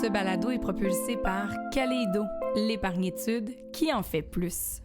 Ce balado est propulsé par Kaleido, l'épargnitude qui en fait plus.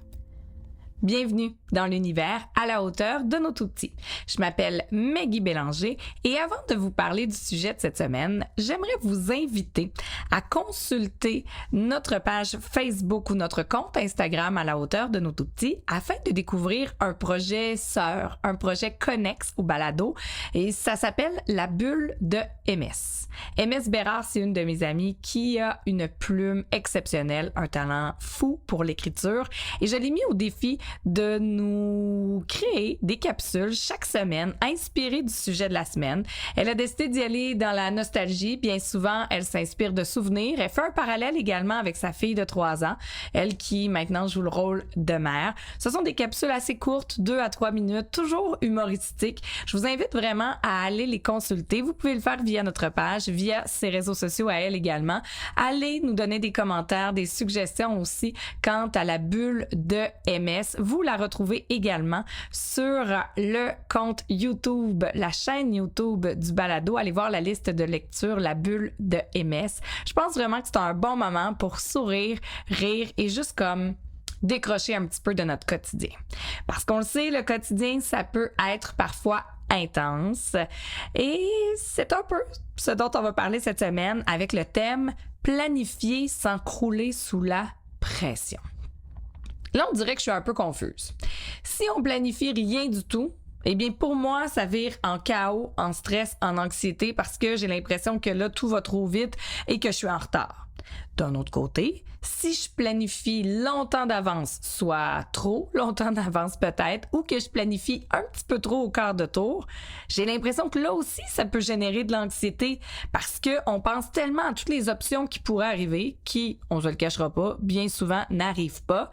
Bienvenue dans l'univers à la hauteur de nos tout-petits. Je m'appelle Maggie Bélanger et avant de vous parler du sujet de cette semaine, j'aimerais vous inviter à consulter notre page Facebook ou notre compte Instagram à la hauteur de nos tout-petits afin de découvrir un projet sœur, un projet connexe au balado et ça s'appelle La Bulle de MS. MS Bérard, c'est une de mes amies qui a une plume exceptionnelle, un talent fou pour l'écriture et je l'ai mis au défi de nous créer des capsules chaque semaine inspirées du sujet de la semaine. Elle a décidé d'y aller dans la nostalgie. Bien souvent, elle s'inspire de souvenirs. Elle fait un parallèle également avec sa fille de 3 ans, elle qui maintenant joue le rôle de mère. Ce sont des capsules assez courtes, 2 à 3 minutes, toujours humoristiques. Je vous invite vraiment à aller les consulter. Vous pouvez le faire via notre page, via ses réseaux sociaux à elle également. Allez nous donner des commentaires, des suggestions aussi quant à la bulle de MS. Vous la retrouvez également sur le compte YouTube, la chaîne YouTube du balado. Allez voir la liste de lecture, la bulle de MS. Je pense vraiment que c'est un bon moment pour sourire, rire et juste comme décrocher un petit peu de notre quotidien. Parce qu'on le sait, le quotidien, ça peut être parfois intense. Et c'est un peu ce dont on va parler cette semaine avec le thème « Planifier sans crouler sous la pression ». Là, on dirait que je suis un peu confuse. Si on planifie rien du tout, eh bien, pour moi, ça vire en chaos, en stress, en anxiété parce que j'ai l'impression que là, tout va trop vite et que je suis en retard. D'un autre côté, si je planifie longtemps d'avance, soit trop longtemps d'avance peut-être, ou que je planifie un petit peu trop au quart de tour, j'ai l'impression que là aussi, ça peut générer de l'anxiété parce qu'on pense tellement à toutes les options qui pourraient arriver, qui, on ne se le cachera pas, bien souvent n'arrivent pas.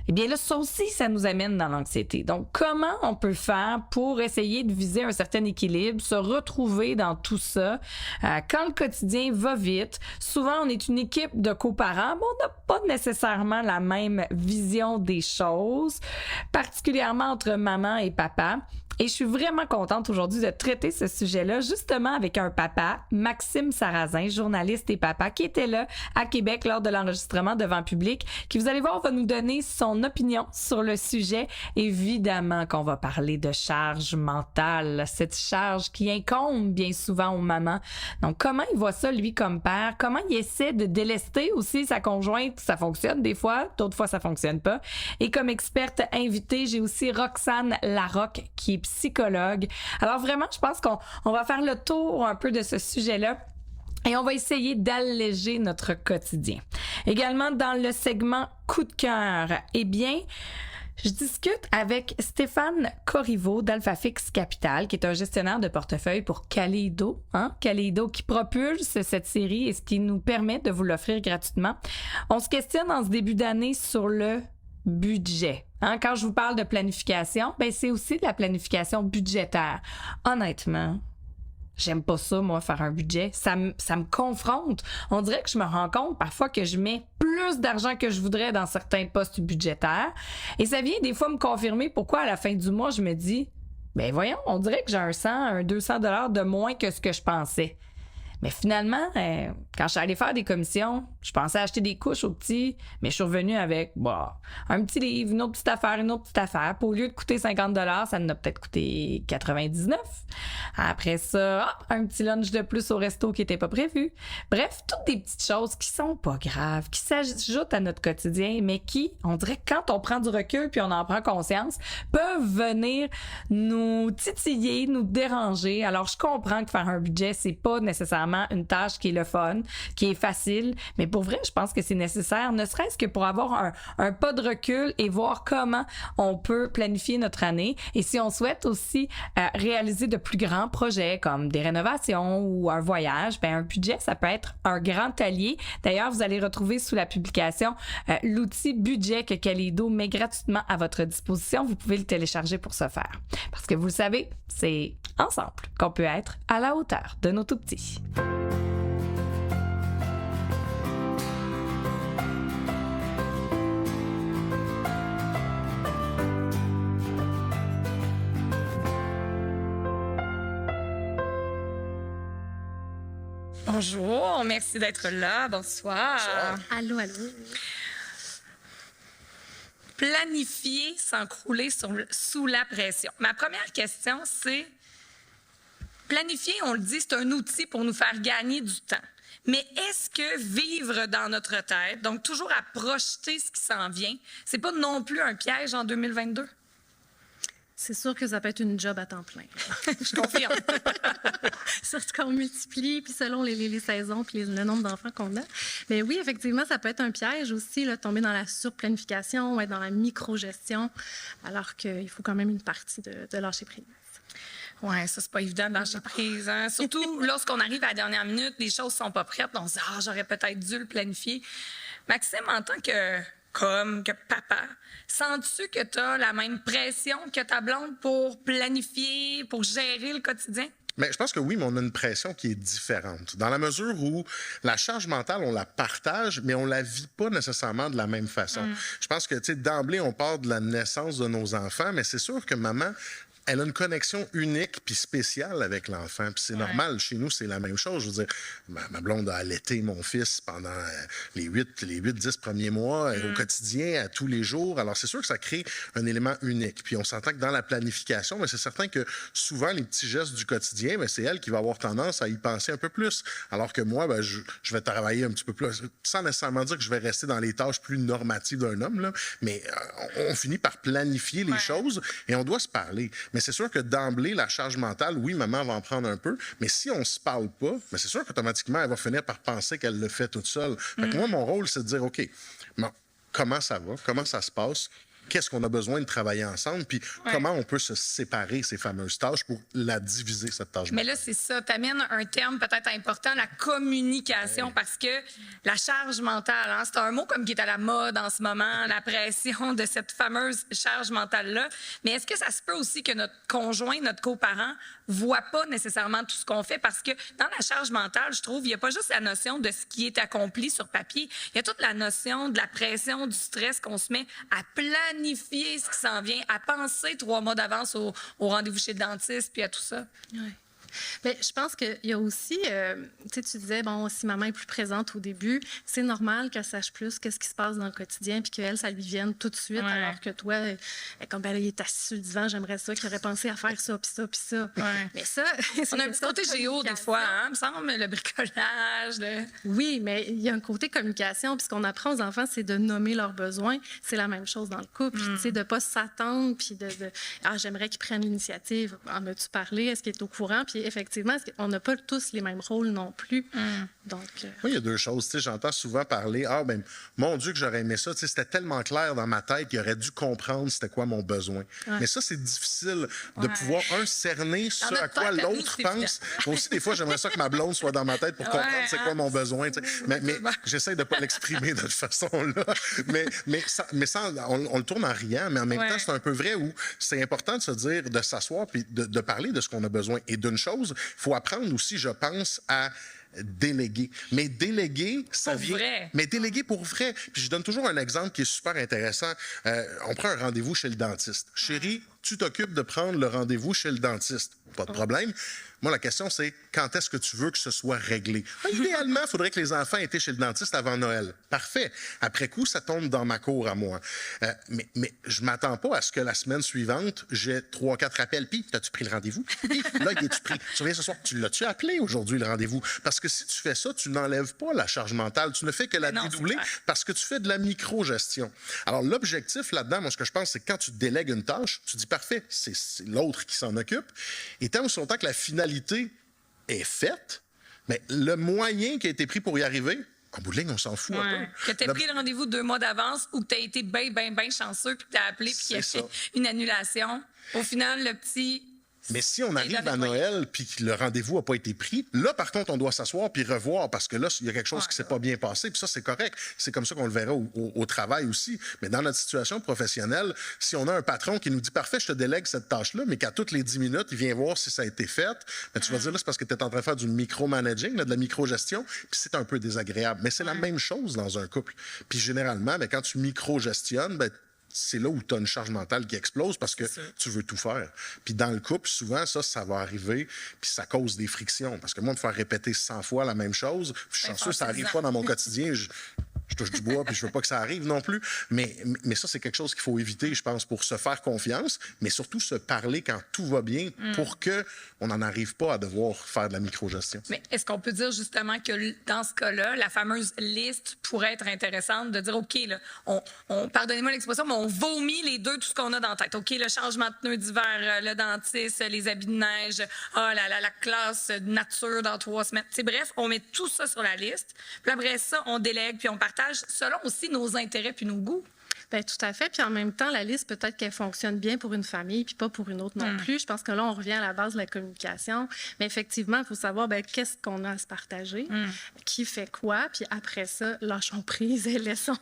Eh bien là, ça aussi, ça nous amène dans l'anxiété. Donc, comment on peut faire pour essayer de viser un certain équilibre, se retrouver dans tout ça quand le quotidien va vite? Souvent, on est une équipe de coparents, mais on n'a pas nécessairement la même vision des choses, particulièrement entre maman et papa. Et je suis vraiment contente aujourd'hui de traiter ce sujet-là justement avec un papa, Maxime Sarrazin, journaliste et papa, qui était là à Québec lors de l'enregistrement devant public, qui, vous allez voir, va nous donner son opinion sur le sujet. Évidemment qu'on va parler de charge mentale, cette charge qui incombe bien souvent aux mamans. Donc, comment il voit ça, lui, comme père? Comment il essaie de délester aussi sa conjointe? Ça fonctionne des fois, d'autres fois, ça fonctionne pas. Et comme experte invitée, j'ai aussi Roxane Larocque, qui est psychologue. Alors vraiment, je pense qu'on va faire le tour un peu de ce sujet-là. Et on va essayer d'alléger notre quotidien. Également, dans le segment coup de cœur, eh bien, je discute avec Stéphane Corriveau d'AlphaFix Capital, qui est un gestionnaire de portefeuille pour Kaleido, Kaleido qui propulse cette série et ce qui nous permet de vous l'offrir gratuitement. On se questionne en ce début d'année sur le budget. Quand je vous parle de planification, ben c'est aussi de la planification budgétaire. Honnêtement, j'aime pas ça, moi, faire un budget. Ça me confronte. On dirait que je me rends compte parfois que je mets plus d'argent que je voudrais dans certains postes budgétaires. Et ça vient des fois me confirmer pourquoi à la fin du mois, je me dis, ben voyons, on dirait que j'ai un 100, un 200 $ de moins que ce que je pensais. Mais finalement, quand je suis allée faire des commissions, je pensais acheter des couches aux petits, mais je suis revenue avec un petit livre, une autre petite affaire. Puis au lieu de coûter 50 $, ça en a peut-être coûté 99. Après ça, un petit lunch de plus au resto qui n'était pas prévu. Bref, toutes des petites choses qui sont pas graves, qui s'ajoutent à notre quotidien, mais qui, on dirait que quand on prend du recul puis on en prend conscience, peuvent venir nous titiller, nous déranger. Alors, je comprends que faire un budget, c'est pas nécessairement une tâche qui est le fun, qui est facile, mais pour vrai, je pense que c'est nécessaire, ne serait-ce que pour avoir un pas de recul et voir comment on peut planifier notre année. Et si on souhaite aussi réaliser de plus grands projets comme des rénovations ou un voyage, ben un budget, ça peut être un grand allié. D'ailleurs, vous allez retrouver sous la publication l'outil budget que Kaleido met gratuitement à votre disposition. Vous pouvez le télécharger pour ce faire. Parce que vous le savez, c'est ensemble qu'on peut être à la hauteur de nos tout-petits. Bonjour, merci d'être là. Bonsoir. Bonsoir. Allô, allô. Planifier sans crouler sous la pression. Ma première question, c'est planifier, on le dit, c'est un outil pour nous faire gagner du temps. Mais est-ce que vivre dans notre tête, donc toujours à projeter ce qui s'en vient, c'est pas non plus un piège en 2022? C'est sûr que ça peut être une job à temps plein. Je confirme. Surtout qu'on multiplie, puis selon les saisons, puis le nombre d'enfants qu'on a. Mais oui, effectivement, ça peut être un piège aussi, là, tomber dans la surplanification, être dans la micro-gestion, alors qu'il faut quand même une partie de lâcher prise. Oui, ça, c'est pas évident de lâcher prise. Hein? Surtout lorsqu'on arrive à la dernière minute, les choses sont pas prêtes, on se dit « Ah, j'aurais peut-être dû le planifier ». Maxime, en tant que papa, sens-tu que tu as la même pression que ta blonde pour planifier, pour gérer le quotidien? Mais je pense que oui, mais on a une pression qui est différente. Dans la mesure où la charge mentale, on la partage, mais on la vit pas nécessairement de la même façon. Je pense que, tu sais, d'emblée, on part de la naissance de nos enfants, mais c'est sûr que maman, elle a une connexion unique puis spéciale avec l'enfant. Puis c'est normal, chez nous, c'est la même chose. Je veux dire, ma blonde a allaité mon fils pendant les 8-10 premiers mois, au quotidien, à tous les jours. Alors, c'est sûr que ça crée un élément unique. Puis on s'entend que dans la planification, mais c'est certain que souvent, les petits gestes du quotidien, mais c'est elle qui va avoir tendance à y penser un peu plus. Alors que moi, ben, je vais travailler un petit peu plus, sans nécessairement dire que je vais rester dans les tâches plus normatives d'un homme, là, mais on finit par planifier les choses et on doit se parler. Mais c'est sûr que d'emblée, la charge mentale, oui, maman va en prendre un peu, mais si on se parle pas, mais c'est sûr qu'automatiquement, elle va finir par penser qu'elle le fait toute seule. Fait que moi, mon rôle, c'est de dire, OK, bon, comment ça va? Comment ça se passe? Qu'est-ce qu'on a besoin de travailler ensemble? Puis comment on peut se séparer ces fameuses tâches pour la diviser, cette tâche? Mais là, c'est ça. Tu amènes un terme peut-être important, la communication, parce que la charge mentale, hein, c'est un mot comme qui est à la mode en ce moment, la pression de cette fameuse charge mentale-là. Mais est-ce que ça se peut aussi que notre conjoint, notre coparent, voit pas nécessairement tout ce qu'on fait? Parce que dans la charge mentale, je trouve, il n'y a pas juste la notion de ce qui est accompli sur papier. Il y a toute la notion de la pression, du stress qu'on se met à planifier ce qui s'en vient, à penser 3 mois d'avance au rendez-vous chez le dentiste, puis à tout ça. Ouais. Bien, je pense qu'il y a aussi, tu disais, bon, si maman est plus présente au début, c'est normal qu'elle sache plus qu'est-ce qui se passe dans le quotidien, puis qu'elle, ça lui vienne tout de suite, alors que toi, comme ben, là, il est assis sur le divan, j'aimerais ça, qu'il aurait pensé à faire ça, puis ça, puis ça. Mais ça, on a un petit côté géo des fois, hein, me semble, le bricolage. Oui, mais il y a un côté communication, puis ce qu'on apprend aux enfants, c'est de nommer leurs besoins. C'est la même chose dans le couple, tu sais, de pas s'attendre, puis ah, j'aimerais qu'il prenne l'initiative. En as-tu parlé? Est-ce qu'il est au courant? Puis effectivement, on n'a pas tous les mêmes rôles non plus. Donc, oui, il y a deux choses. Tu sais, j'entends souvent parler, ah ben, mon Dieu, que j'aurais aimé ça. Tu sais, c'était tellement clair dans ma tête qu'il aurait dû comprendre c'était quoi mon besoin. Mais ça, c'est difficile de pouvoir, cerner ce à quoi l'autre pense. Moi aussi, des fois, j'aimerais ça que ma blonde soit dans ma tête pour comprendre c'est quoi mon besoin. Tu sais. Mais j'essaie de ne pas l'exprimer de cette façon-là. Mais ça, on le tourne en riant, mais en même temps, c'est un peu vrai où c'est important de se dire, de s'asseoir puis de parler de ce qu'on a besoin. Et d'une chose, il faut apprendre aussi, je pense, à déléguer. Mais déléguer, ça vient... Vrai. Mais déléguer pour vrai. Puis je donne toujours un exemple qui est super intéressant. On prend un rendez-vous chez le dentiste. Chérie, tu t'occupes de prendre le rendez-vous chez le dentiste. Pas de problème. Moi, la question, c'est quand est-ce que tu veux que ce soit réglé? Idéalement, il faudrait que les enfants aient été chez le dentiste avant Noël. Parfait. Après coup, ça tombe dans ma cour à moi. Mais je ne m'attends pas à ce que la semaine suivante, j'ai 3-4 appels. Puis, as-tu pris le rendez-vous? Puis, là, il est-tu pris? Tu reviens ce soir. Tu l'as-tu appelé aujourd'hui, le rendez-vous? Parce que si tu fais ça, tu n'enlèves pas la charge mentale. Tu ne fais que la dédoubler parce que tu fais de la micro-gestion. Alors, l'objectif là-dedans, moi, ce que je pense, c'est que quand tu délègues une tâche, tu dis parfait, c'est l'autre qui s'en occupe. Et tant aussi longtemps que la finalité est faite, mais le moyen qui a été pris pour y arriver, en bout de ligne, on s'en fout un peu. Que tu aies pris le rendez-vous 2 mois d'avance ou que tu as été bien chanceux puis que tu as appelé puis qu'il y a fait une annulation. Au final, le petit... Mais si on arrive à Noël puis que le rendez-vous n'a pas été pris, là, par contre, on doit s'asseoir puis revoir parce que là, il y a quelque chose qui ne s'est pas bien passé. Puis ça, c'est correct. C'est comme ça qu'on le verra au travail aussi. Mais dans notre situation professionnelle, si on a un patron qui nous dit « Parfait, je te délègue cette tâche-là », mais qu'à toutes les 10 minutes, il vient voir si ça a été fait, bien, tu vas dire là, c'est parce que tu es en train de faire du micromanaging, de la micro-gestion, puis c'est un peu désagréable. Mais c'est la même chose dans un couple. Puis généralement, bien, quand tu micro-gestionnes, bien, c'est là où tu as une charge mentale qui explose parce que tu veux tout faire. Puis dans le couple, souvent, ça va arriver, puis ça cause des frictions. Parce que moi, me faire répéter 100 fois la même chose, je suis sûr que ça n'arrive pas dans mon quotidien. Je touche du bois, puis je veux pas que ça arrive non plus. Mais ça, c'est quelque chose qu'il faut éviter, je pense, pour se faire confiance, mais surtout se parler quand tout va bien pour qu'on n'en arrive pas à devoir faire de la microgestion. Mais est-ce qu'on peut dire justement que dans ce cas-là, la fameuse liste pourrait être intéressante de dire, OK, là, on pardonnez-moi l'expression, mais on vomit les deux, tout ce qu'on a dans la tête. OK, le changement de pneus d'hiver, le dentiste, les habits de neige, la classe de nature dans 3 semaines. T'sais, bref, on met tout ça sur la liste. Puis après ça, on délègue, puis on partage selon aussi nos intérêts puis nos goûts. Bien, tout à fait. Puis en même temps, la liste, peut-être qu'elle fonctionne bien pour une famille puis pas pour une autre non plus. Je pense que là, on revient à la base de la communication. Mais effectivement, il faut savoir qu'est-ce qu'on a à se partager, qui fait quoi. Puis après ça, lâchons prise et laissons.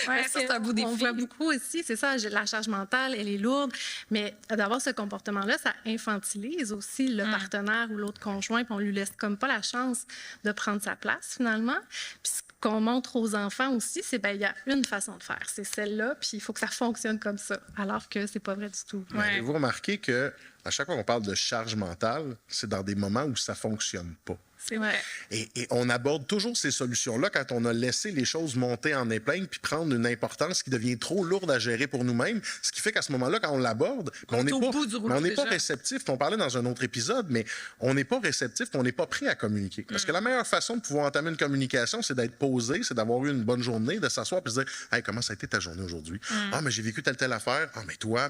Ouais, ça, c'est un beau défi. On voit beaucoup aussi, c'est ça, la charge mentale, elle est lourde. Mais d'avoir ce comportement-là, ça infantilise aussi le partenaire ou l'autre conjoint. Puis on lui laisse comme pas la chance de prendre sa place, finalement. Puis qu'on montre aux enfants aussi, c'est il y a une façon de faire, c'est celle-là, puis il faut que ça fonctionne comme ça, alors que c'est pas vrai du tout. Ouais. Vous remarquez que à chaque fois qu'on parle de charge mentale, c'est dans des moments où ça fonctionne pas. C'est vrai. Et on aborde toujours ces solutions-là quand on a laissé les choses monter en épingle puis prendre une importance qui devient trop lourde à gérer pour nous-mêmes. Ce qui fait qu'à ce moment-là, quand on l'aborde, on n'est pas réceptif. On parlait dans un autre épisode, mais on n'est pas réceptif, on n'est pas prêt à communiquer. Parce que la meilleure façon de pouvoir entamer une communication, c'est d'être posé, c'est d'avoir eu une bonne journée, de s'asseoir et de se dire « Hey, comment ça a été ta journée aujourd'hui? Ah, mais j'ai vécu telle affaire. Ah, mais toi... »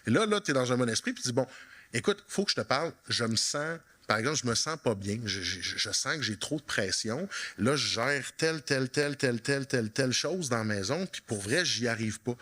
Et là, tu es dans un bon esprit puis tu dis « Bon, écoute, faut que je te parle. Je me sens... » Par exemple, je me sens pas bien. Je sens que j'ai trop de pression. Là, je gère telle chose dans la maison, puis pour vrai, j'y arrive pas.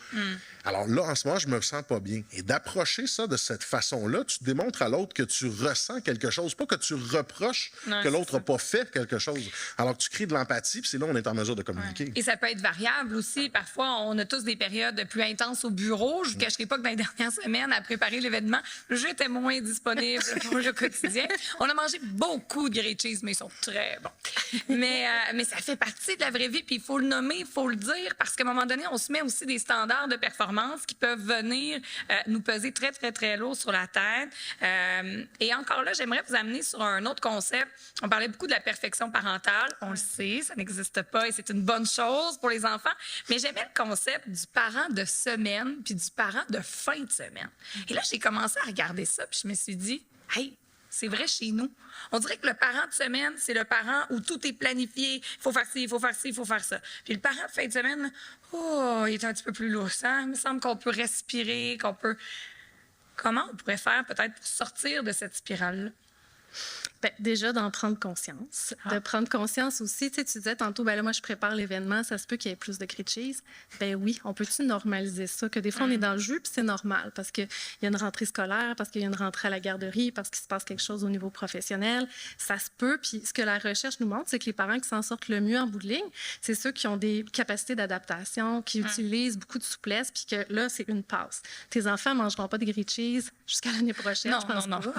Alors là, en ce moment, je me sens pas bien. Et d'approcher ça de cette façon-là, tu démontres à l'autre que tu ressens quelque chose, pas que tu reproches que l'autre n'a pas fait quelque chose. Alors tu crées de l'empathie, puis c'est là on est en mesure de communiquer. Et ça peut être variable aussi. Parfois, on a tous des périodes plus intenses au bureau. Je ne vous cacherai pas que dans les dernières semaines, à préparer l'événement, le jeu était moins disponible pour le quotidien. On a mangé beaucoup de grilled cheese, mais ils sont très bons. Mais ça fait partie de la vraie vie, puis il faut le nommer, il faut le dire, parce qu'à un moment donné, on se met aussi des standards de performance qui peuvent venir nous peser très, très, très lourd sur la tête. Et encore là, j'aimerais vous amener sur un autre concept. On parlait beaucoup de la perfection parentale. On le sait, ça n'existe pas et c'est une bonne chose pour les enfants. Mais j'aimais le concept du parent de semaine puis du parent de fin de semaine. Et là, j'ai commencé à regarder ça, puis je me suis dit, hey, c'est vrai chez nous. On dirait que le parent de semaine, c'est le parent où tout est planifié. Il faut faire ci, il faut faire ci, il faut faire ça. Puis le parent de fin de semaine, il est un petit peu plus lourd. Il me semble qu'on peut respirer, qu'on peut... Comment on pourrait faire peut-être pour sortir de cette spirale-là? Bien, déjà, d'en prendre conscience. De prendre conscience aussi. Tu sais, tu disais tantôt, ben là, moi, je prépare l'événement, ça se peut qu'il y ait plus de grilled cheese. Ben oui, on peut-tu normaliser ça? Que des fois, on est dans le jus, puis c'est normal, parce qu'il y a une rentrée scolaire, parce qu'il y a une rentrée à la garderie, parce qu'il se passe quelque chose au niveau professionnel. Ça se peut. Puis ce que la recherche nous montre, c'est que les parents qui s'en sortent le mieux en bout de ligne, c'est ceux qui ont des capacités d'adaptation, qui utilisent beaucoup de souplesse, puis que là, c'est une passe. Tes enfants ne mangeront pas de grilled cheese jusqu'à l'année prochaine. Non, je pense non. pas.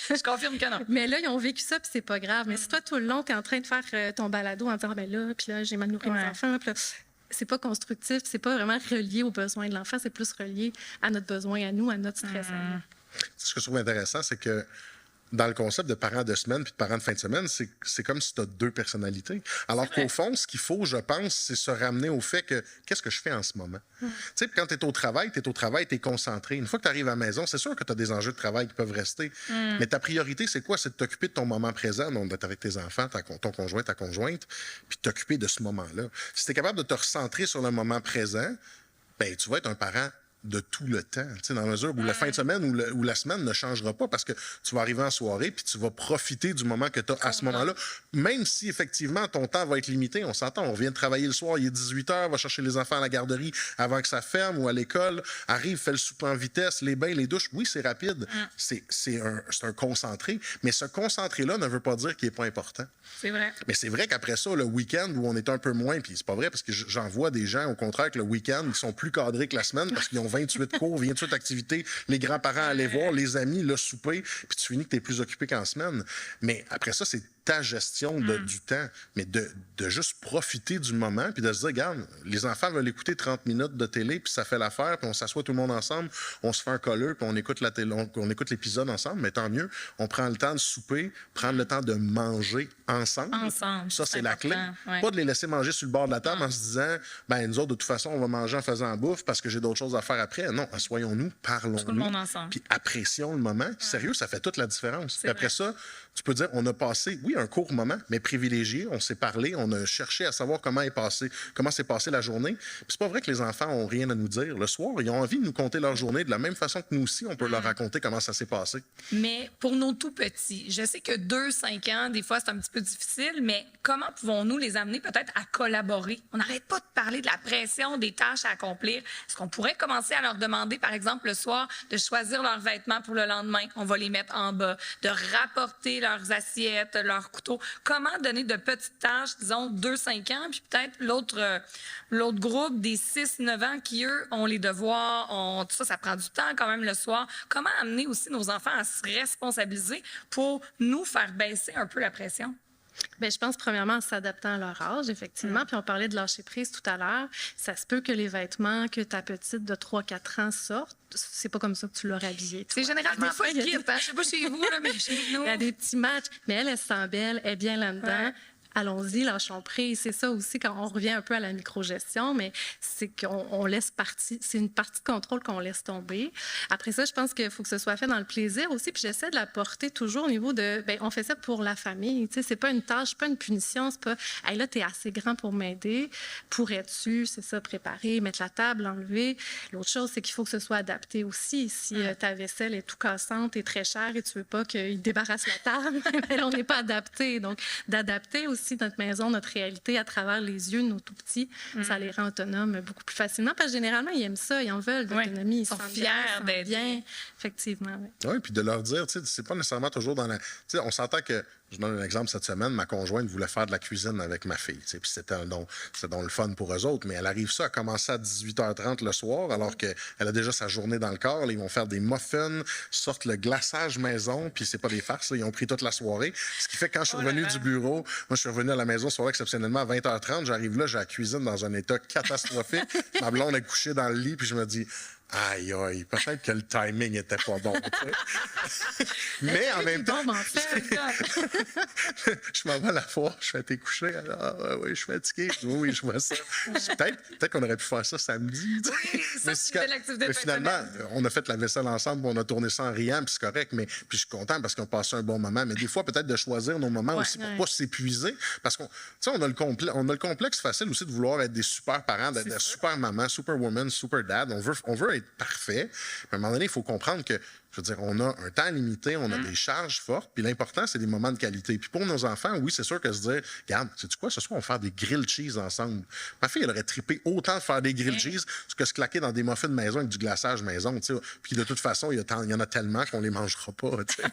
Je confirme que non. Mais là, ils ont vécu ça, puis c'est pas grave. Mais si toi, tout le long, tu es en train de faire ton balado en disant, ben là, puis là, j'ai mal nourri mes enfants, puis là, c'est pas constructif, c'est pas vraiment relié aux besoins de l'enfant, c'est plus relié à notre besoin, à nous, à notre stress. Ce que je trouve intéressant, c'est que dans le concept de parents de semaine puis de parents de fin de semaine, c'est comme si tu as 2 personnalités. Alors qu'au fond, ce qu'il faut, je pense, c'est se ramener au fait que qu'est-ce que je fais en ce moment? Tu sais, quand tu es au travail, tu es concentré. Une fois que tu arrives à la maison, c'est sûr que tu as des enjeux de travail qui peuvent rester. Mais ta priorité, c'est quoi? C'est de t'occuper de ton moment présent, donc d'être avec tes enfants, ton conjoint, ta conjointe, puis de t'occuper de ce moment-là. Si tu es capable de te recentrer sur le moment présent, ben tu vas être un parent de tout le temps, dans la mesure où la fin de semaine ou la semaine ne changera pas parce que tu vas arriver en soirée puis tu vas profiter du moment que tu as à ce moment-là. Même si, effectivement, ton temps va être limité, on s'entend, on vient de travailler le soir, il est 18h, va chercher les enfants à la garderie avant que ça ferme ou à l'école, arrive, fait le souper en vitesse, les bains, les douches, oui, c'est rapide, c'est un concentré, mais ce concentré-là ne veut pas dire qu'il n'est pas important. C'est vrai. Mais c'est vrai qu'après ça, le week-end où on est un peu moins, puis c'est pas vrai parce que j'en vois des gens, au contraire, que le week-end, ils sont plus cadrés que la semaine parce qu'ils ont 28 cours, 28 activités, les grands-parents allaient voir, les amis, le souper, puis tu finis que tu es plus occupé qu'en semaine. Mais après ça, c'est ta gestion du temps, mais de juste profiter du moment, puis de se dire, regarde, les enfants veulent écouter 30 minutes de télé, puis ça fait l'affaire, puis on s'assoit tout le monde ensemble, on se fait un colleux, puis on écoute la télé, on écoute l'épisode ensemble, mais tant mieux, on prend le temps de souper, prendre le temps de manger ensemble. Ça, c'est la clé. Ouais. Pas de les laisser manger sur le bord de la table en se disant, ben nous autres, de toute façon, on va manger en faisant la bouffe parce que j'ai d'autres choses à faire après. Non, assoyons-nous, parlons-nous. Tout le monde ensemble. Puis apprécions le moment. Sérieux, ça fait toute la différence. Puis après ça, tu peux dire, on a passé, oui, un court moment, mais privilégié. On s'est parlé, on a cherché à savoir comment s'est passée la journée. Puis c'est pas vrai que les enfants ont rien à nous dire. Le soir, ils ont envie de nous conter leur journée de la même façon que nous aussi, on peut leur raconter comment ça s'est passé. Mais pour nos tout petits, je sais que 2-5 ans, des fois, c'est un petit peu difficile, mais comment pouvons-nous les amener peut-être à collaborer? On n'arrête pas de parler de la pression, des tâches à accomplir. Est-ce qu'on pourrait commencer à leur demander, par exemple, le soir, de choisir leurs vêtements pour le lendemain? On va les mettre en bas, de rapporter leurs assiettes, leurs couteaux. Comment donner de petites tâches, disons, 2-5 ans, puis peut-être l'autre groupe des 6-9 ans qui, eux, ont les devoirs, tout ça prend du temps quand même le soir. Comment amener aussi nos enfants à se responsabiliser pour nous faire baisser un peu la pression? Bien, je pense premièrement en s'adaptant à leur âge, effectivement. Puis on parlait de lâcher prise tout à l'heure. Ça se peut que les vêtements que ta petite de 3-4 ans sortent, c'est pas comme ça que tu l'auras habillée. C'est généralement des fois une kit, hein? Je sais pas chez vous, là, mais chez nous. Il y a des petits matchs, mais elle se sent belle, elle est bien là-dedans. Ouais. Allons-y, lâchons prise. C'est ça aussi quand on revient un peu à la microgestion, mais c'est qu'on laisse c'est une partie de contrôle qu'on laisse tomber. Après ça, je pense qu'il faut que ce soit fait dans le plaisir aussi, puis j'essaie de la porter toujours au niveau de, bien, on fait ça pour la famille, tu sais, c'est pas une tâche, c'est pas une punition, c'est pas, hey, là, t'es assez grand pour m'aider, pourrais-tu, c'est ça, préparer, mettre la table, l'enlever. L'autre chose, c'est qu'il faut que ce soit adapté aussi. Si ta vaisselle est tout cassante et très chère et tu veux pas qu'il débarrasse la table, bien, on n'est pas adapté. Donc, d'adapter aussi notre maison, notre réalité à travers les yeux de nos tout-petits, ça les rend autonomes beaucoup plus facilement parce que généralement, ils aiment ça, ils en veulent d'autonomie. Ils sont fiers d'être bien. Effectivement. Oui, puis de leur dire, tu sais, c'est pas nécessairement toujours dans la. Tu sais, on s'entend que. Je donne un exemple cette semaine. Ma conjointe voulait faire de la cuisine avec ma fille. Puis c'était donc le fun pour eux autres. Mais elle arrive ça à commencer à 18h30 le soir, alors qu'elle a déjà sa journée dans le corps. Là, ils vont faire des muffins, sortent le glaçage maison, puis c'est pas des farces. Là, ils ont pris toute la soirée. Ce qui fait que quand je suis revenu du bureau, moi, je suis revenu à la maison ce soir exceptionnellement à 20h30. J'arrive là, j'ai la cuisine dans un état catastrophique. Ma blonde est couchée dans le lit, puis je me dis... Aïe, aïe, peut-être que le timing était pas bon. Mais en même temps, je m'en vais à la foire, je fais t'es couché. Ah, oui, je suis fatigué. Oui, je vois ça. Peut-être qu'on aurait pu faire ça samedi. Oui, ça, c'est l'activité. Mais finalement, on a fait la vaisselle ensemble, on a tourné ça en riant, puis c'est correct. Mais puis je suis content parce qu'on passait un bon moment. Mais des fois, peut-être de choisir nos moments aussi pour pas s'épuiser. Parce qu'on a le complexe facile aussi de vouloir être des super parents, d'être des super mamans, super woman, super dad. On veut être parfait. Mais à un moment donné, il faut comprendre que, je veux dire, on a un temps limité, on a des charges fortes, puis l'important, c'est des moments de qualité. Puis pour nos enfants, oui, c'est sûr que se dire, regarde, sais-tu quoi, ce soir, on va faire des grilled cheese ensemble. Ma fille, elle aurait trippé autant de faire des grilled cheese que se claquer dans des muffins de maison avec du glaçage maison, tu sais. Puis de toute façon, il y en a tellement qu'on les mangera pas, tu sais.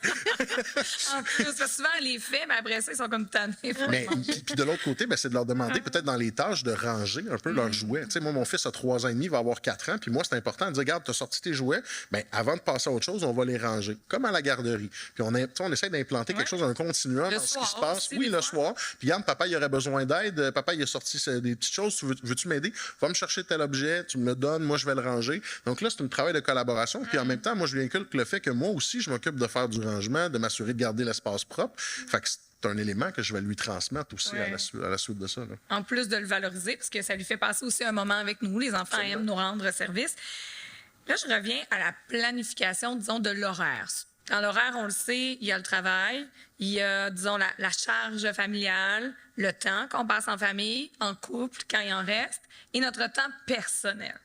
En plus, parce que souvent, elle les fait, mais après ça, ils sont comme tannés. Mais puis de l'autre côté, c'est de leur demander peut-être dans les tâches de ranger un peu leurs jouets. Tu sais, moi, mon fils a 3 ans et demi, il va avoir 4 ans, puis moi, c'est important de dire, regarde, tu as sorti tes jouets, bien, avant de passer à autre chose, on va les ranger, comme à la garderie. Puis on essaie d'implanter quelque chose, un continuum dans ce qui se passe. Oui, le soir. Puis regarde, papa, il aurait besoin d'aide. Papa, il a sorti des petites choses. Veux-tu m'aider? Va me chercher tel objet, tu me le donnes, moi, je vais le ranger. Donc là, c'est un travail de collaboration. Puis en même temps, moi, je lui inculque le fait que moi aussi, je m'occupe de faire du rangement, de m'assurer de garder l'espace propre. Fait que c'est un élément que je vais lui transmettre aussi à la suite de ça. Là. En plus de le valoriser, parce que ça lui fait passer aussi un moment avec nous. Les enfants aiment nous rendre service. Là, je reviens à la planification, disons, de l'horaire. Dans l'horaire, on le sait, il y a le travail, il y a, disons, la charge familiale, le temps qu'on passe en famille, en couple, quand il en reste, et notre temps personnel.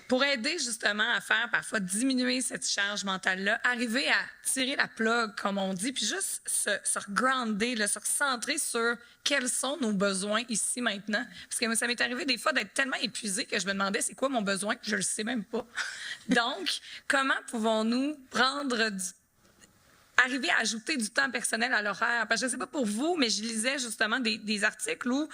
Pour aider justement à faire parfois diminuer cette charge mentale-là, arriver à tirer la plug, comme on dit, puis juste se regrounder, se recentrer sur quels sont nos besoins ici maintenant. Parce que ça m'est arrivé des fois d'être tellement épuisée que je me demandais c'est quoi mon besoin, je le sais même pas. Donc, comment pouvons-nous arriver à ajouter du temps personnel à l'horaire? Parce que je ne sais pas pour vous, mais je lisais justement des articles où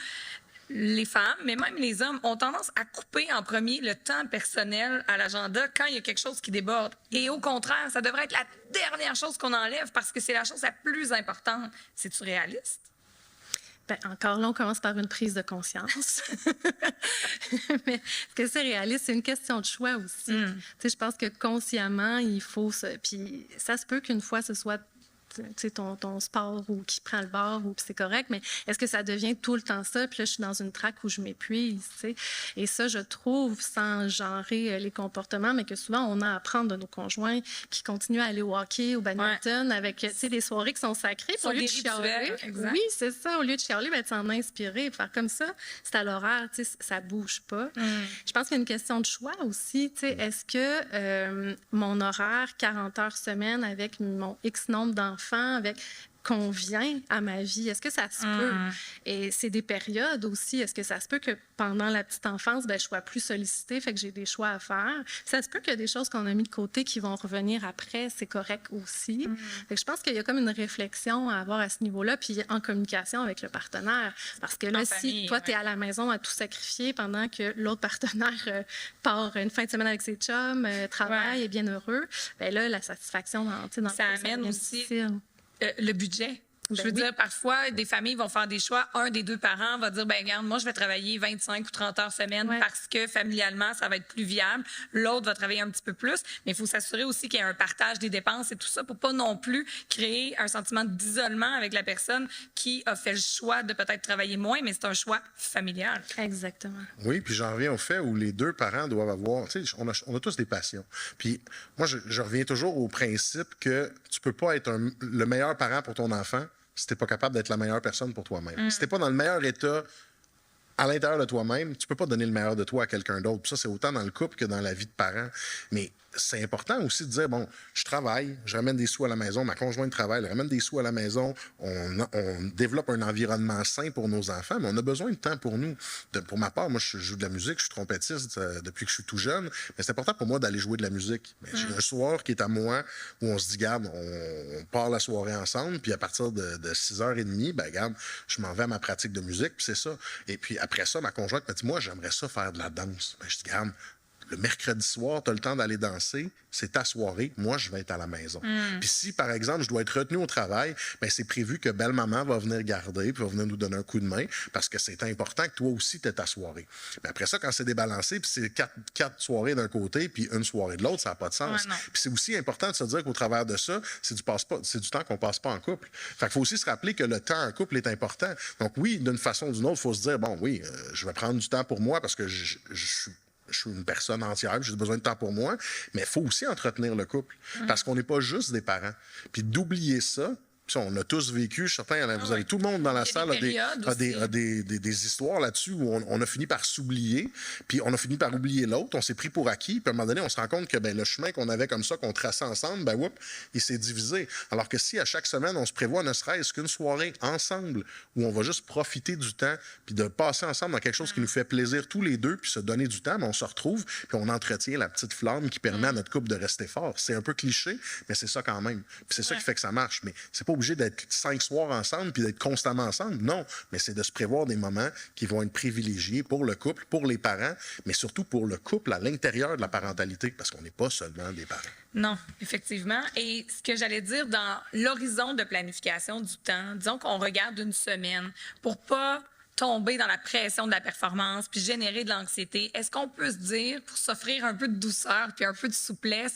les femmes, mais même les hommes, ont tendance à couper en premier le temps personnel à l'agenda quand il y a quelque chose qui déborde. Et au contraire, ça devrait être la dernière chose qu'on enlève parce que c'est la chose la plus importante. C'est-tu réaliste? Bien, encore là, on commence par une prise de conscience. Mais est-ce que c'est réaliste? C'est une question de choix aussi. Tu sais, je pense que consciemment, il faut... Puis ça se peut qu'une fois, ce soit ton sport ou qui prend le bord ou c'est correct, mais est-ce que ça devient tout le temps ça? Puis là, je suis dans une traque où je m'épuise, tu sais. Et ça, je trouve, sans genrer les comportements, mais que souvent, on a à apprendre de nos conjoints qui continuent à aller au hockey, au badminton, avec, tu sais, des soirées qui sont sacrées. Au lieu de chialer, oui, c'est ça. Au lieu de chialer, ben, de s'en inspirer, faire comme ça, c'est à l'horaire, tu sais, ça bouge pas. Je pense qu'il y a une question de choix aussi, tu sais. Est-ce que mon horaire, 40 heures semaine, avec mon X nombre d'enfants, avec convient à ma vie? Est-ce que ça se peut? Et c'est des périodes aussi. Est-ce que ça se peut que pendant la petite enfance, ben, je sois plus sollicitée, fait que j'ai des choix à faire? Ça se peut qu'il y a des choses qu'on a mis de côté qui vont revenir après. C'est correct aussi. Fait que je pense qu'il y a comme une réflexion à avoir à ce niveau-là, puis en communication avec le partenaire. Parce que là, si toi, tu es à la maison à tout sacrifier pendant que l'autre partenaire part une fin de semaine avec ses chums, travaille, est bien heureux, bien là, la satisfaction dans ça amène aussi le budget. Je veux dire, parfois, des familles vont faire des choix. Un des deux parents va dire, ben regarde, moi, je vais travailler 25 ou 30 heures semaine parce que familialement, ça va être plus viable. L'autre va travailler un petit peu plus. Mais il faut s'assurer aussi qu'il y ait un partage des dépenses et tout ça pour pas non plus créer un sentiment d'isolement avec la personne qui a fait le choix de peut-être travailler moins, mais c'est un choix familial. Exactement. Oui, puis j'en reviens au fait où les deux parents doivent avoir... Tu sais, on a tous des passions. Puis moi, je reviens toujours au principe que tu peux pas être le meilleur parent pour ton enfant si tu n'es pas capable d'être la meilleure personne pour toi-même. Si tu n'es pas dans le meilleur état à l'intérieur de toi-même, tu peux pas donner le meilleur de toi à quelqu'un d'autre. Puis ça, c'est autant dans le couple que dans la vie de parent. Mais c'est important aussi de dire, bon, je travaille, je ramène des sous à la maison, ma conjointe travaille, elle ramène des sous à la maison, on développe un environnement sain pour nos enfants, mais on a besoin de temps pour nous. Pour ma part, moi, je joue de la musique, je suis trompettiste depuis que je suis tout jeune, mais c'est important pour moi d'aller jouer de la musique. Mais j'ai un soir qui est à moi où on se dit, garde, on part la soirée ensemble, puis à partir de 6h30, ben garde, je m'en vais à ma pratique de musique, puis c'est ça. Et puis après ça, ma conjointe m'a dit, moi, j'aimerais ça faire de la danse. Ben, je dis, garde, le mercredi soir, tu as le temps d'aller danser, c'est ta soirée, moi, je vais être à la maison. Puis si, par exemple, je dois être retenu au travail, bien, c'est prévu que belle-maman va venir garder puis va venir nous donner un coup de main parce que c'est important que toi aussi, tu aies ta soirée. Mais après ça, quand c'est débalancé, puis c'est quatre soirées d'un côté puis une soirée de l'autre, ça n'a pas de sens. Puis c'est aussi important de se dire qu'au travers de ça, c'est du temps qu'on passe pas en couple. Fait qu'il faut aussi se rappeler que le temps en couple est important. Donc oui, d'une façon ou d'une autre, il faut se dire, bon, oui, je vais prendre du temps pour moi parce que je suis une personne entière, j'ai besoin de temps pour moi, mais il faut aussi entretenir le couple, parce qu'on n'est pas juste des parents. Puis d'oublier ça, puis on a tous vécu, certains, vous avez tout le monde dans la salle a des histoires là-dessus où on a fini par s'oublier, puis on a fini par oublier l'autre, on s'est pris pour acquis, puis à un moment donné, on se rend compte que ben, le chemin qu'on avait comme ça, qu'on traçait ensemble, ben whoop, il s'est divisé. Alors que si à chaque semaine, on se prévoit ne serait-ce qu'une soirée ensemble, où on va juste profiter du temps, puis de passer ensemble dans quelque chose qui nous fait plaisir tous les deux, puis se donner du temps, mais on se retrouve, puis on entretient la petite flamme qui permet à notre couple de rester fort. C'est un peu cliché, mais c'est ça quand même. Puis c'est ça qui fait que ça marche. Mais c'est pas obligé d'être 5 soirs ensemble puis d'être constamment ensemble. Non, mais c'est de se prévoir des moments qui vont être privilégiés pour le couple, pour les parents, mais surtout pour le couple à l'intérieur de la parentalité, parce qu'on n'est pas seulement des parents. Non, effectivement. Et ce que j'allais dire, dans l'horizon de planification du temps, disons qu'on regarde une semaine pour pas tomber dans la pression de la performance puis générer de l'anxiété, est-ce qu'on peut se dire, pour s'offrir un peu de douceur puis un peu de souplesse,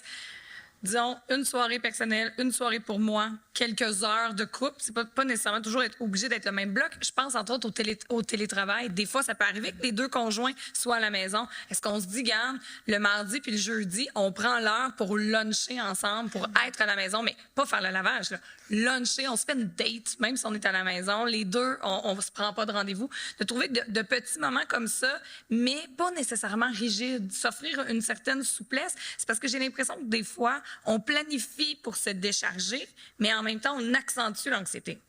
disons, une soirée personnelle, une soirée pour moi, quelques heures de couple. C'est pas nécessairement toujours être obligé d'être le même bloc. Je pense, entre autres, au télétravail. Des fois, ça peut arriver que les deux conjoints soient à la maison. Est-ce qu'on se dit, garde, le mardi puis le jeudi, on prend l'heure pour luncher ensemble, pour être à la maison, mais pas faire le lavage, là. Luncher, on se fait une date, même si on est à la maison. Les deux, on se prend pas de rendez-vous. De trouver de petits moments comme ça, mais pas nécessairement rigides. S'offrir une certaine souplesse. C'est parce que j'ai l'impression que des fois, on planifie pour se décharger, mais en même temps, on accentue l'anxiété.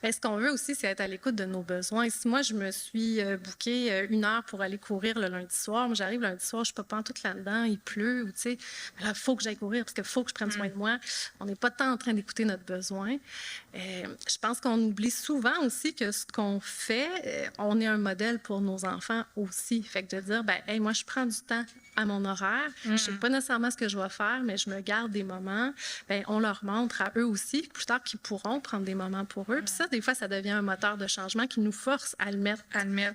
Bien, ce qu'on veut aussi, c'est être à l'écoute de nos besoins. Si moi, je me suis bookée 1 heure pour aller courir le lundi soir, moi, j'arrive lundi soir, je ne suis pas tout là-dedans, il pleut, ou tu sais, là, il faut que j'aille courir parce qu'il faut que je prenne soin de moi. On n'est pas tant en train d'écouter notre besoin. Je pense qu'on oublie souvent aussi que ce qu'on fait, on est un modèle pour nos enfants aussi. Fait que de dire, ben, hey, moi, je prends du temps à mon horaire, je ne sais pas nécessairement ce que je vais faire, mais je me garde des moments, bien, on leur montre à eux aussi, plus tard, qu'ils pourront prendre des moments pour eux. Puis ça, des fois, ça devient un moteur de changement qui nous force à le mettre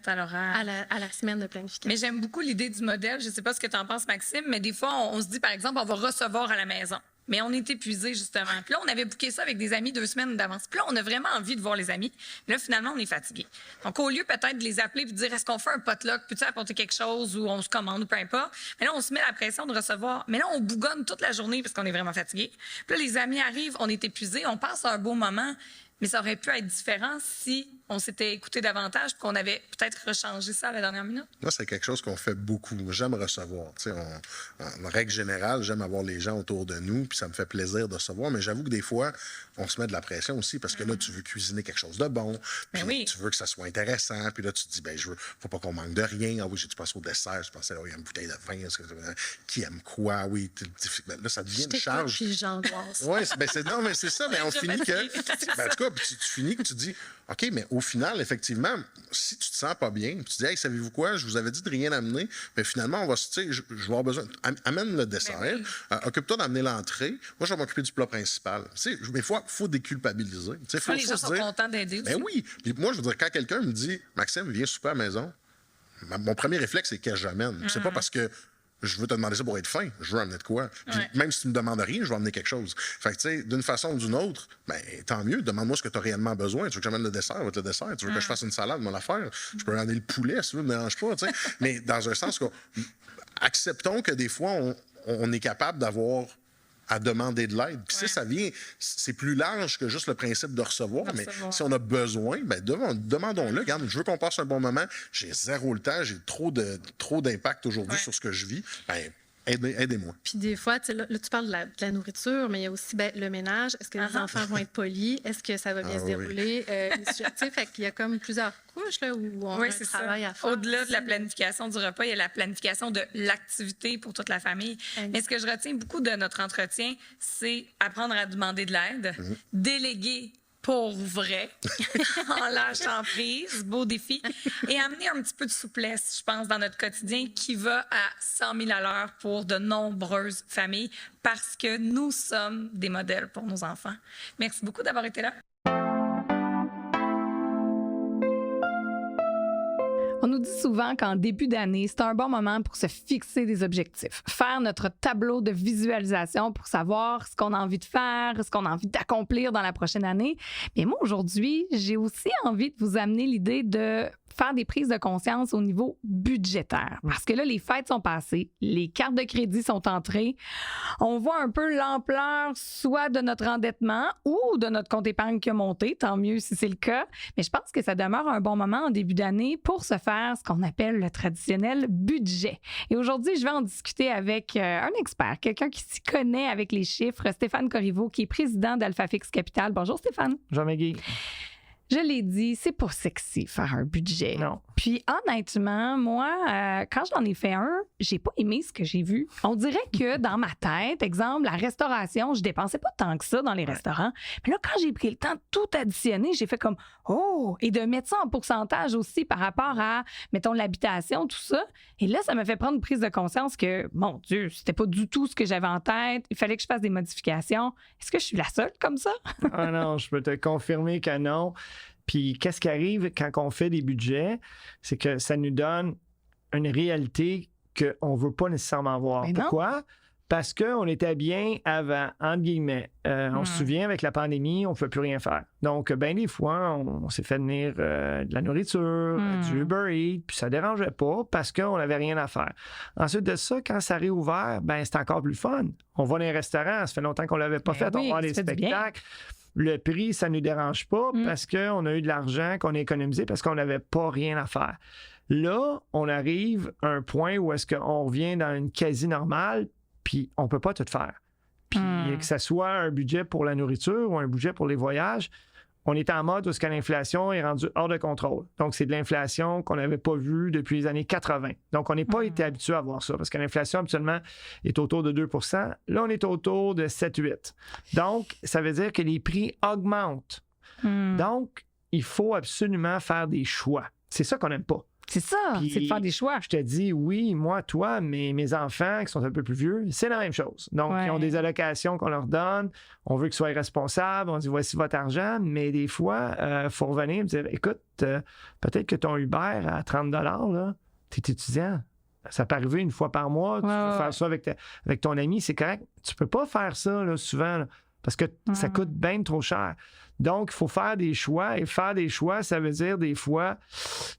à l'horaire. À la semaine de planification. Mais j'aime beaucoup l'idée du modèle. Je ne sais pas ce que tu en penses, Maxime, mais des fois, on se dit, par exemple, on va recevoir à la maison. Mais on est épuisé, justement. Puis là, on avait booké ça avec des amis 2 semaines d'avance. Puis là, on a vraiment envie de voir les amis. Mais là, finalement, on est fatigué. Donc, au lieu peut-être de les appeler et de dire, est-ce qu'on fait un potluck? Peux-tu apporter quelque chose ou on se commande ou peu importe? Mais là, on se met la pression de recevoir. Mais là, on bougonne toute la journée parce qu'on est vraiment fatigué. Puis là, les amis arrivent, on est épuisé, on passe un beau moment. Mais ça aurait pu être différent si on s'était écouté davantage et qu'on avait peut-être rechangé ça à la dernière minute. Moi, c'est quelque chose qu'on fait beaucoup. J'aime recevoir. En règle générale, j'aime avoir les gens autour de nous, puis ça me fait plaisir de recevoir. Mais j'avoue que des fois, on se met de la pression aussi parce que là, tu veux cuisiner quelque chose de bon, puis tu veux que ça soit intéressant, puis là, tu te dis, ben, faut pas qu'on manque de rien. Ah oui, j'ai-tu passé au dessert, je pensais, il y a une bouteille de vin, qui aime quoi, oui. Là, ça devient une charge. Puis j'angoisse. Oui, non, mais c'est ça, mais on finit que. Ben, en tout cas, tu finis que tu dis, OK, mais au final, effectivement, si tu te sens pas bien, tu te dis, hey, savez-vous quoi, je vous avais dit de rien amener, mais finalement, on va, tu sais, je vais avoir besoin. Amène le dessert, occupe-toi d'amener l'entrée, moi, je vais m'occuper du plat principal. Tu sais, mais il faut déculpabiliser. Les gens sont contents d'aider aussi. Ben oui. Puis moi, je veux dire, quand quelqu'un me dit, Maxime, viens souper à la maison, mon premier réflexe, c'est qu'est-ce que j'amène. C'est pas parce que je veux te demander ça pour être fin. Je veux amener de quoi. Puis même si tu me demandes rien, je vais amener quelque chose. Fait que, tu sais, d'une façon ou d'une autre, ben, tant mieux. Demande-moi ce que tu as réellement besoin. Tu veux que j'amène le dessert? Le dessert. Tu veux que je fasse une salade? Mon affaire. Je peux amener le poulet, si tu veux, me dérange pas, tu sais. Mais dans un sens, acceptons que des fois, on est capable d'avoir à demander de l'aide. Puis ça vient, c'est plus large que juste le principe de recevoir, mais si on a besoin, ben demandons-le. Regarde, je veux qu'on passe un bon moment, j'ai zéro le temps, j'ai trop d'impact aujourd'hui sur ce que je vis. Ben, aidez-moi. Puis des fois, là, tu parles de la nourriture, mais il y a aussi le ménage. Est-ce que les enfants vont être polis? Est-ce que ça va bien se dérouler? Fait qu'il y a comme plusieurs couches là, où on a un travail à faire. Au-delà de la planification du repas, il y a la planification de l'activité pour toute la famille. Mais ce que je retiens beaucoup de notre entretien, c'est apprendre à demander de l'aide, déléguer pour vrai, en lâchant prise, beau défi, et amener un petit peu de souplesse, je pense, dans notre quotidien qui va à 100 000 à l'heure pour de nombreuses familles parce que nous sommes des modèles pour nos enfants. Merci beaucoup d'avoir été là. On nous dit souvent qu'en début d'année, c'est un bon moment pour se fixer des objectifs, faire notre tableau de visualisation pour savoir ce qu'on a envie de faire, ce qu'on a envie d'accomplir dans la prochaine année. Mais moi, aujourd'hui, j'ai aussi envie de vous amener l'idée de faire des prises de conscience au niveau budgétaire. Parce que là, les fêtes sont passées, les cartes de crédit sont entrées. On voit un peu l'ampleur soit de notre endettement ou de notre compte épargne qui a monté, tant mieux si c'est le cas. Mais je pense que ça demeure un bon moment en début d'année pour se faire ce qu'on appelle le traditionnel budget. Et aujourd'hui, je vais en discuter avec un expert, quelqu'un qui s'y connaît avec les chiffres, Stéphane Corriveau, qui est président d'AlphaFix Capital. Bonjour Stéphane. Bonjour Maggie. Je l'ai dit, c'est pas sexy faire un budget. Non. Puis honnêtement, moi, quand j'en ai fait un, j'ai pas aimé ce que j'ai vu. On dirait que dans ma tête, exemple, la restauration, je dépensais pas tant que ça dans les restaurants. Mais là, quand j'ai pris le temps de tout additionner, j'ai fait comme « Oh! » Et de mettre ça en pourcentage aussi par rapport à, mettons, l'habitation, tout ça. Et là, ça m'a fait prendre une prise de conscience que, mon Dieu, c'était pas du tout ce que j'avais en tête. Il fallait que je fasse des modifications. Est-ce que je suis la seule comme ça? Ah non, je peux te confirmer que non. Puis, qu'est-ce qui arrive quand on fait des budgets? C'est que ça nous donne une réalité qu'on ne veut pas nécessairement voir. Pourquoi? Parce qu'on était bien avant, entre guillemets. On se souvient, avec la pandémie, on ne peut plus rien faire. Donc, bien des fois, on s'est fait venir de la nourriture, du Uber Eats, puis ça ne dérangeait pas parce qu'on n'avait rien à faire. Ensuite de ça, quand ça a réouvert, ben c'est encore plus fun. On va dans les restaurants, ça fait longtemps qu'on ne l'avait pas fait. On va voir des spectacles. Le prix, ça ne nous dérange pas parce qu'on a eu de l'argent qu'on a économisé parce qu'on n'avait pas rien à faire. Là, on arrive à un point où est-ce qu'on revient dans une quasi-normale, puis on ne peut pas tout faire. Puis que ce soit un budget pour la nourriture ou un budget pour les voyages, on est en mode où l'inflation est rendue hors de contrôle. Donc, c'est de l'inflation qu'on n'avait pas vue depuis les années 80. Donc, on n'est pas été habitué à voir ça parce que l'inflation, habituellement, est autour de 2 %. Là, on est autour de 7-8. Donc, ça veut dire que les prix augmentent. Donc, il faut absolument faire des choix. C'est ça qu'on n'aime pas. C'est ça, c'est de faire des choix. Je te dis, oui, moi, toi, mais mes enfants qui sont un peu plus vieux, c'est la même chose. Donc, ils ont des allocations qu'on leur donne. On veut qu'ils soient responsables. On dit, voici votre argent. Mais des fois, il faut revenir et dire, écoute, peut-être que ton Uber à 30 $, tu es étudiant. Ça peut arriver une fois par mois. Tu peux faire ça avec ton ami. C'est correct. Tu peux pas faire ça là, souvent là, parce que ça coûte bien trop cher. Donc, il faut faire des choix. Et faire des choix, ça veut dire des fois,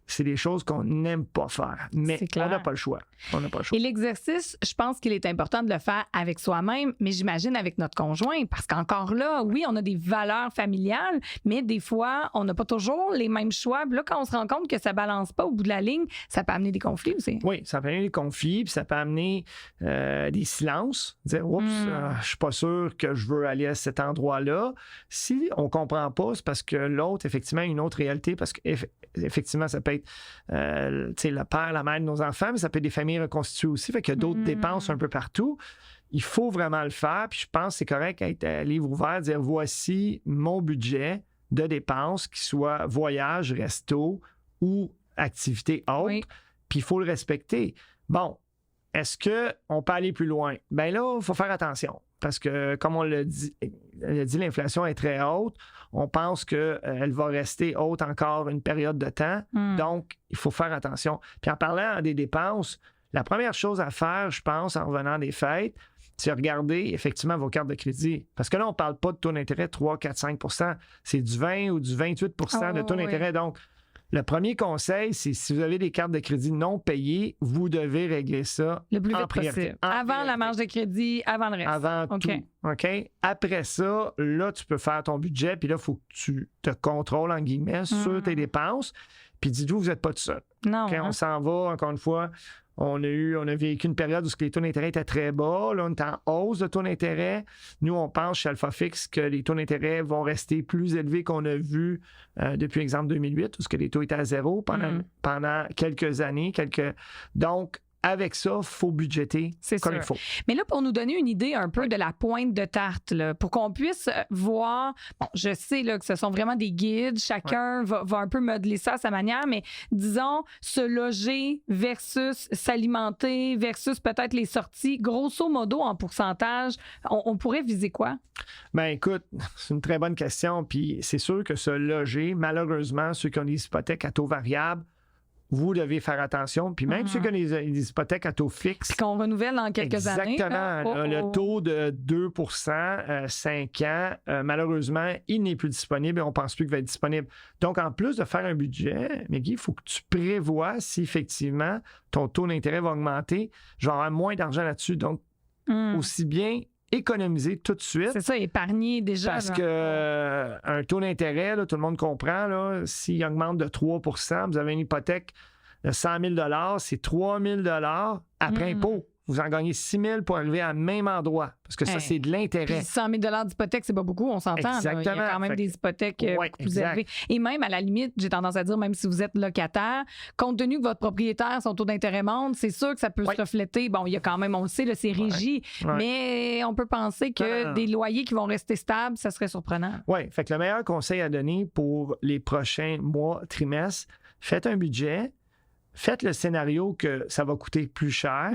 c'est des choses qu'on n'aime pas faire. Mais on n'a pas le choix. On n'a pas le choix. Et l'exercice, je pense qu'il est important de le faire avec soi-même, mais j'imagine avec notre conjoint. Parce qu'encore là, oui, on a des valeurs familiales, mais des fois, on n'a pas toujours les mêmes choix. Puis là, quand on se rend compte que ça ne balance pas au bout de la ligne, ça peut amener des conflits aussi. Oui, ça peut amener des conflits, puis ça peut amener des silences. Dire, oups, je ne suis pas sûr que je veux aller à cet endroit-là. Si on comprend pas, c'est parce que l'autre, effectivement, a une autre réalité, parce qu'effectivement, ça peut être le père, la mère de nos enfants, mais ça peut être des familles reconstituées aussi, fait qu'il y a d'autres dépenses un peu partout. Il faut vraiment le faire, puis je pense que c'est correct d'être à livre ouvert, dire voici mon budget de dépenses, qu'il soit voyage, resto ou activité autre, puis il faut le respecter. Bon, est-ce qu'on peut aller plus loin? Bien là, il faut faire attention. Parce que, comme on l'a dit, l'inflation est très haute. On pense qu'elle va rester haute encore une période de temps. Donc, il faut faire attention. Puis en parlant des dépenses, la première chose à faire, je pense, en revenant des fêtes, c'est regarder effectivement vos cartes de crédit. Parce que là, on ne parle pas de taux d'intérêt 3, 4, 5 %. C'est du 20 ou du 28 % de taux d'intérêt. Donc, le premier conseil, c'est si vous avez des cartes de crédit non payées, vous devez régler ça le plus vite priorité. possible. Avant la marge de crédit, avant le reste. Avant tout. OK? Après ça, là, tu peux faire ton budget, puis là, il faut que tu te contrôles, en guillemets, sur tes dépenses. Puis dites-vous, vous n'êtes pas tout seul. Non. Okay? On s'en va, encore une fois. On a vécu une période où les taux d'intérêt étaient très bas. Là, on est en hausse de taux d'intérêt. Nous, on pense chez AlphaFix que les taux d'intérêt vont rester plus élevés qu'on a vu depuis, exemple, 2008, où les taux étaient à zéro pendant quelques années. Donc, avec ça, il faut budgéter comme il faut. Mais là, pour nous donner une idée un peu de la pointe de tarte, là, pour qu'on puisse voir, bon, je sais là, que ce sont vraiment des guides, chacun va un peu modeler ça à sa manière, mais disons, se loger versus s'alimenter versus peut-être les sorties, grosso modo, en pourcentage, on pourrait viser quoi? Bien, écoute, c'est une très bonne question, puis c'est sûr que se loger, malheureusement, ceux qui ont des hypothèques à taux variable, vous devez faire attention. Puis même ceux qui ont des hypothèques à taux fixe. Puis qu'on renouvelle dans quelques années. Exactement. Le taux de 2 % 5 ans, malheureusement, il n'est plus disponible et on ne pense plus qu'il va être disponible. Donc, en plus de faire un budget, Meggy, il faut que tu prévois si effectivement ton taux d'intérêt va augmenter. Je vais avoir moins d'argent là-dessus. Donc, aussi bien économiser tout de suite. C'est ça, épargner déjà. Parce qu'un taux d'intérêt, là, tout le monde comprend, là, s'il augmente de 3 %, vous avez une hypothèque de 100 000 $, c'est 3 000 $ après impôt. Vous en gagnez 6 000 pour arriver à même endroit. Parce que ça, c'est de l'intérêt. Puis 100 000 d'hypothèque, c'est pas beaucoup, on s'entend. Exactement. Il y a quand même des hypothèques plus élevées. Et même, à la limite, j'ai tendance à dire, même si vous êtes locataire, compte tenu que votre propriétaire, son taux d'intérêt monte, c'est sûr que ça peut se refléter. Bon, il y a quand même, on le sait, là, c'est régi, mais on peut penser que des loyers qui vont rester stables, ça serait surprenant. Oui, fait que le meilleur conseil à donner pour les prochains mois, trimestres, faites un budget. Faites le scénario que ça va coûter plus cher.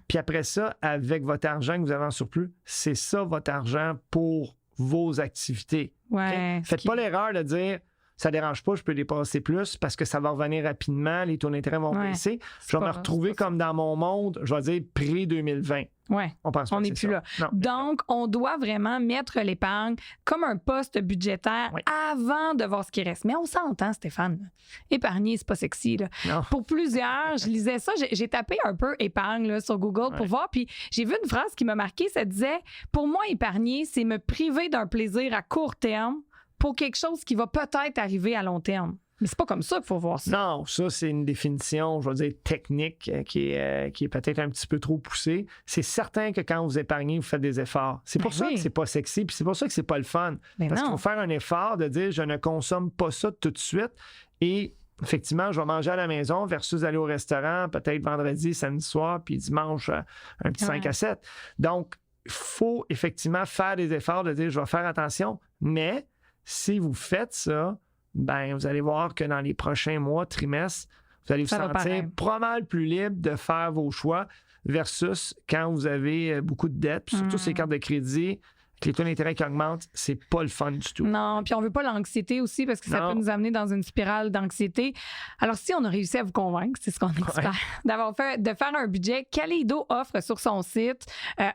Puis après ça, avec votre argent que vous avez en surplus, c'est ça votre argent pour vos activités. Ouais, Faites pas l'erreur de dire ça dérange pas, je peux dépenser plus parce que ça va revenir rapidement, les taux d'intérêt vont baisser. Je vais me retrouver comme dans mon monde, je vais dire pré-2020. Oui, on n'est plus là. Non. Donc, on doit vraiment mettre l'épargne comme un poste budgétaire avant de voir ce qui reste. Mais on s'entend, Stéphane. Épargner, c'est pas sexy. Là. Pour plusieurs, je lisais ça, j'ai tapé un peu épargne là, sur Google pour voir, puis j'ai vu une phrase qui m'a marquée, ça disait « Pour moi, épargner, c'est me priver d'un plaisir à court terme pour quelque chose qui va peut-être arriver à long terme. » Mais c'est pas comme ça qu'il faut voir ça. Non, ça, c'est une définition, je vais dire, technique qui est peut-être un petit peu trop poussée. C'est certain que quand vous épargnez, vous faites des efforts. C'est pour ça que c'est pas sexy, puis c'est pour ça que c'est pas le fun. Parce qu'il faut faire un effort de dire, je ne consomme pas ça tout de suite et effectivement, je vais manger à la maison versus aller au restaurant peut-être vendredi, samedi soir, puis dimanche, un petit 5 à 7. Donc, il faut effectivement faire des efforts de dire, je vais faire attention, mais si vous faites ça, ben vous allez voir que dans les prochains mois, trimestres, vous allez vous sentir pas mal plus libre de faire vos choix versus quand vous avez beaucoup de dettes, puis surtout ces cartes de crédit, avec les taux d'intérêt qui augmentent, c'est pas le fun du tout. Non, puis on veut pas l'anxiété aussi parce que ça peut nous amener dans une spirale d'anxiété. Alors, si on a réussi à vous convaincre, c'est ce qu'on espère, de faire un budget, Kaleido offre sur son site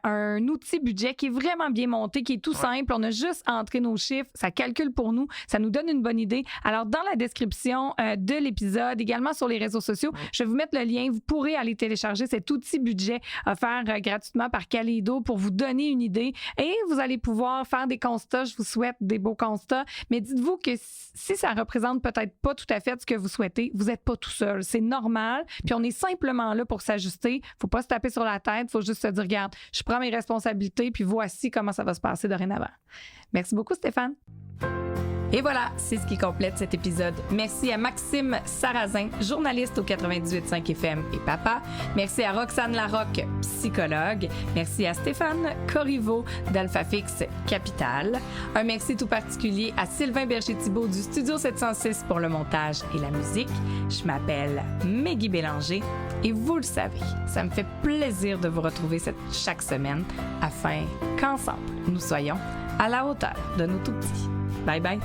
un outil budget qui est vraiment bien monté, qui est tout simple. On a juste entré nos chiffres, ça calcule pour nous, ça nous donne une bonne idée. Alors, dans la description de l'épisode, également sur les réseaux sociaux, je vais vous mettre le lien. Vous pourrez aller télécharger cet outil budget offert gratuitement par Kaleido pour vous donner une idée et vous allez pouvoir faire des constats. Je vous souhaite des beaux constats, mais dites-vous que si ça représente peut-être pas tout à fait ce que vous souhaitez, vous n'êtes pas tout seul. C'est normal, puis on est simplement là pour s'ajuster. Faut pas se taper sur la tête, faut juste se dire, regarde, je prends mes responsabilités, puis voici comment ça va se passer dorénavant. Merci beaucoup, Stéphane. Et voilà, c'est ce qui complète cet épisode. Merci à Maxime Sarrazin, journaliste au 98.5 FM et papa. Merci à Roxane Larocque, psychologue. Merci à Stéphane Corriveau d'AlphaFix Capital. Un merci tout particulier à Sylvain Berger-Thibault du Studio 706 pour le montage et la musique. Je m'appelle Meggy Bélanger et vous le savez, ça me fait plaisir de vous retrouver chaque semaine afin qu'ensemble, nous soyons à la hauteur de nos tout-petits. Bye bye!